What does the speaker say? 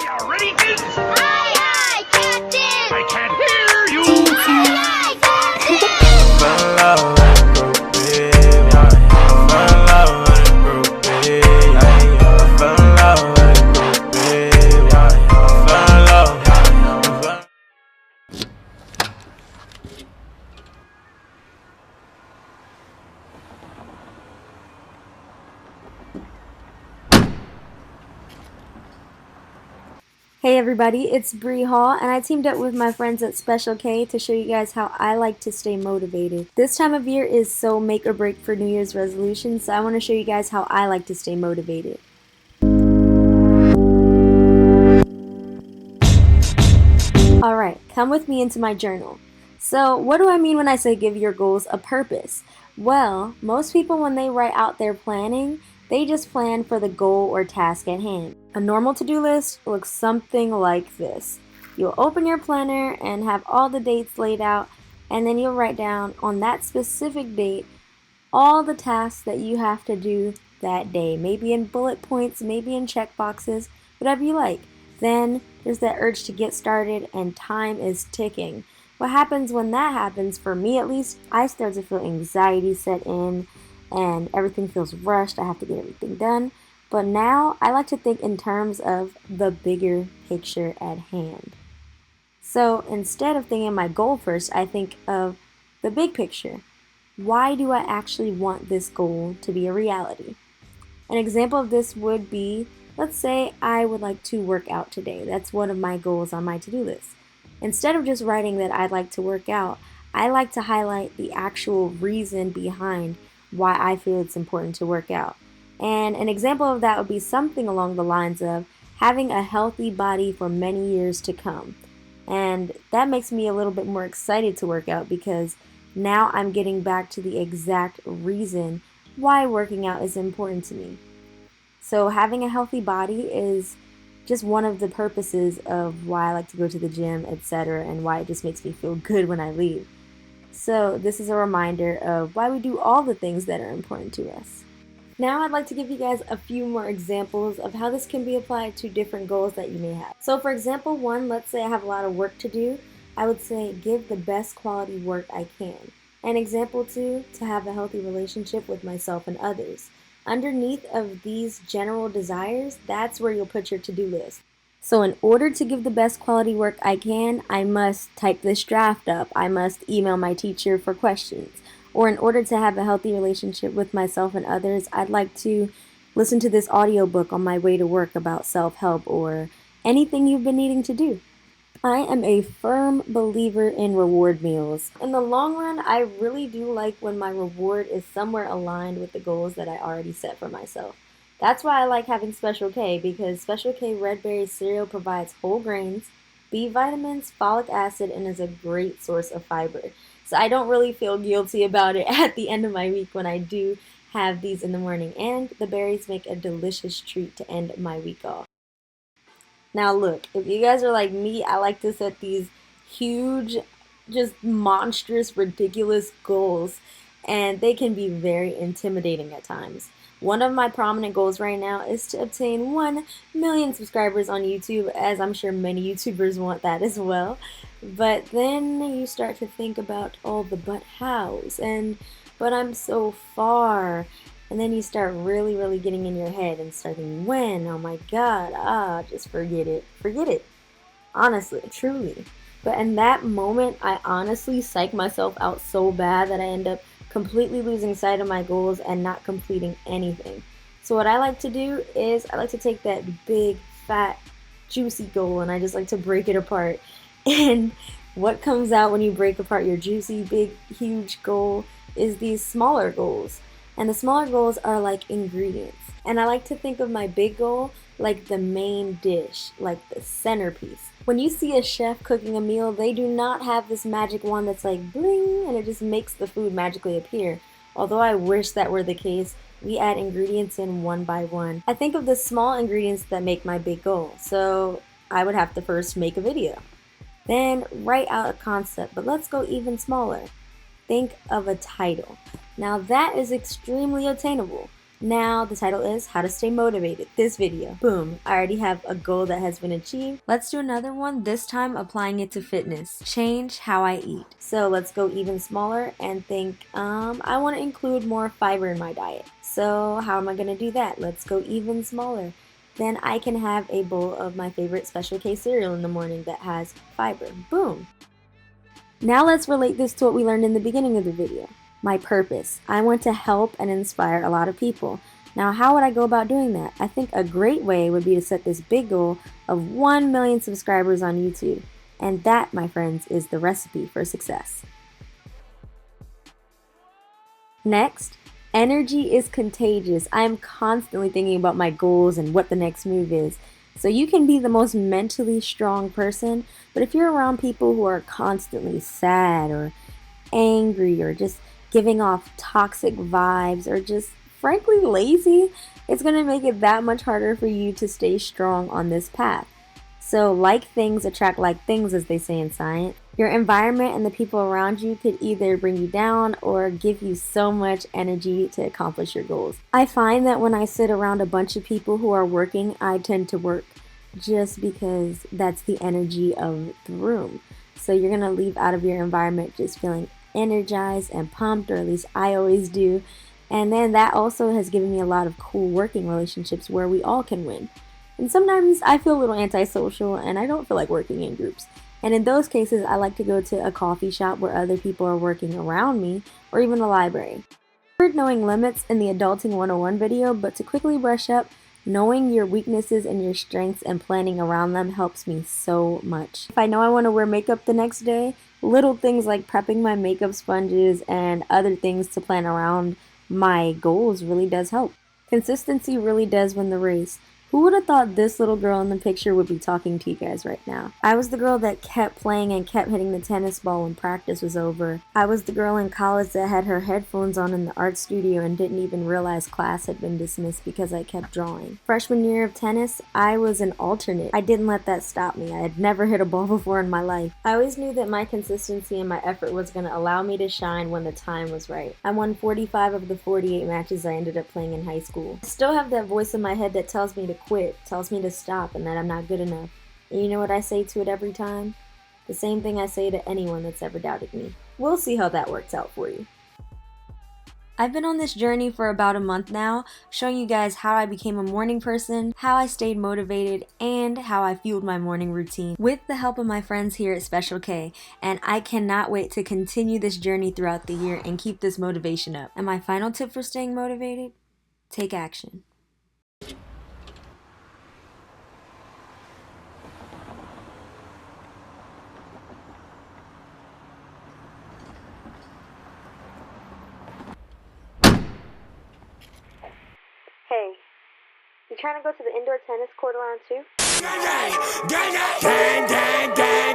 you ready, kids? Aye, aye, Captain! I can't hear you! Aye, aye, Fell in love with a groupie, yeah. Fell in love with a groupie, yeah. Fell in love with a groupie, yeah. Fell in love, yeah. Hey everybody, it's Bri Hall, and I teamed up with my friends at Special K to show you guys how I like to stay motivated. This time of year is so make or break for New Year's resolutions, so I want to show you guys how I like to stay motivated. Alright, come with me into my journal. So, what do I mean when I say give your goals a purpose? Well, most people when they write out their planning, they just plan for the goal or task at hand. A normal to-do list looks something like this. You'll open your planner and have all the dates laid out, and then you'll write down on that specific date all the tasks that you have to do that day. Maybe in bullet points, maybe in check boxes, whatever you like. Then there's that urge to get started and time is ticking. What happens when that happens, for me at least, I start to feel anxiety set in and everything feels rushed. I have to get everything done. But now I like to think in terms of the bigger picture at hand. So instead of thinking my goal first, I think of the big picture. Why do I actually want this goal to be a reality? An example of this would be, let's say I would like to work out today. That's one of my goals on my to-do list. Instead of just writing that I'd like to work out, I like to highlight the actual reason behind why I feel it's important to work out. And an example of that would be something along the lines of having a healthy body for many years to come. And that makes me a little bit more excited to work out because now I'm getting back to the exact reason why working out is important to me. So having a healthy body is just one of the purposes of why I like to go to the gym, etc., and why it just makes me feel good when I leave. So this is a reminder of why we do all the things that are important to us. Now I'd like to give you guys a few more examples of how this can be applied to different goals that you may have. So for example 1, let's say I have a lot of work to do. I would say give the best quality work I can. And example 2, to have a healthy relationship with myself and others. Underneath of these general desires, that's where you'll put your to-do list. So in order to give the best quality work I can, I must type this draft up. I must email my teacher for questions. Or in order to have a healthy relationship with myself and others, I'd like to listen to this audiobook on my way to work about self-help or anything you've been needing to do. I am a firm believer in reward meals. In the long run, I really do like when my reward is somewhere aligned with the goals that I already set for myself. That's why I like having Special K, because Special K Red Berry cereal provides whole grains, B vitamins, folic acid, and is a great source of fiber. So I don't really feel guilty about it at the end of my week when I do have these in the morning. And the berries make a delicious treat to end my week off. Now look, if you guys are like me, I like to set these huge, just monstrous, ridiculous goals, and they can be very intimidating at times. One of my prominent goals right now is to obtain 1 million subscribers on YouTube, as I'm sure many YouTubers want that as well. But then you start to think about all the but hows, but I'm so far. And then you start really getting in your head and starting when, oh my god, just forget it. Forget it. Honestly, truly. But in that moment, I honestly psych myself out so bad that I end up completely losing sight of my goals and not completing anything. So what I like to do is I like to take that big, fat, juicy goal and I just like to break it apart. And what comes out when you break apart your juicy, big, huge goal is these smaller goals. And the smaller goals are like ingredients. And I like to think of my big goal like the main dish, like the centerpiece. When you see a chef cooking a meal, they do not have this magic wand that's like bling and it just makes the food magically appear. Although I wish that were the case, we add ingredients in one by one. I think of the small ingredients that make my big goal. So I would have to first make a video. Then write out a concept, but let's go even smaller. Think of a title. Now that is extremely attainable. Now the title is How to Stay Motivated. This video. Boom. I already have a goal that has been achieved. Let's do another one, this time applying it to fitness. Change how I eat. So let's go even smaller and think, I want to include more fiber in my diet. So how am I going to do that? Let's go even smaller. Then I can have a bowl of my favorite Special K cereal in the morning that has fiber. Boom. Now let's relate this to what we learned in the beginning of the video. My purpose. I want to help and inspire a lot of people. Now, how would I go about doing that? I think a great way would be to set this big goal of 1 million subscribers on YouTube. And that, my friends, is the recipe for success. Next, energy is contagious. I am constantly thinking about my goals and what the next move is. So you can be the most mentally strong person, but if you're around people who are constantly sad or angry or just giving off toxic vibes or just frankly lazy, it's going to make it that much harder for you to stay strong on this path. So like things attract like things, as they say in science. Your environment and the people around you could either bring you down or give you so much energy to accomplish your goals. I find that when I sit around a bunch of people who are working, I tend to work just because that's the energy of the room. So you're going to leave out of your environment just feeling energized and pumped, or at least I always do. And then that also has given me a lot of cool working relationships where we all can win. And sometimes I feel a little antisocial and I don't feel like working in groups. And in those cases, I like to go to a coffee shop where other people are working around me, or even the library. I heard knowing limits in the Adulting 101 video, but to quickly brush up, knowing your weaknesses and your strengths and planning around them helps me so much. If I know I want to wear makeup the next day, little things like prepping my makeup sponges and other things to plan around my goals really does help. Consistency really does win the race. Who would have thought this little girl in the picture would be talking to you guys right now? I was the girl that kept playing and kept hitting the tennis ball when practice was over. I was the girl in college that had her headphones on in the art studio and didn't even realize class had been dismissed because I kept drawing. Freshman year of tennis, I was an alternate. I didn't let that stop me. I had never hit a ball before in my life. I always knew that my consistency and my effort was going to allow me to shine when the time was right. I won 45 of the 48 matches I ended up playing in high school. I still have that voice in my head that tells me to quit, tells me to stop, and that I'm not good enough. And you know what I say to it every time? The same thing I say to anyone that's ever doubted me. We'll see how that works out for you. I've been on this journey for about a month now, showing you guys how I became a morning person, how I stayed motivated, and how I fueled my morning routine with the help of my friends here at Special K, and I cannot wait to continue this journey throughout the year and keep this motivation up. And my final tip for staying motivated? Take action. Hey, you trying to go to the indoor tennis court around 2? Gang, gang, gang, gang.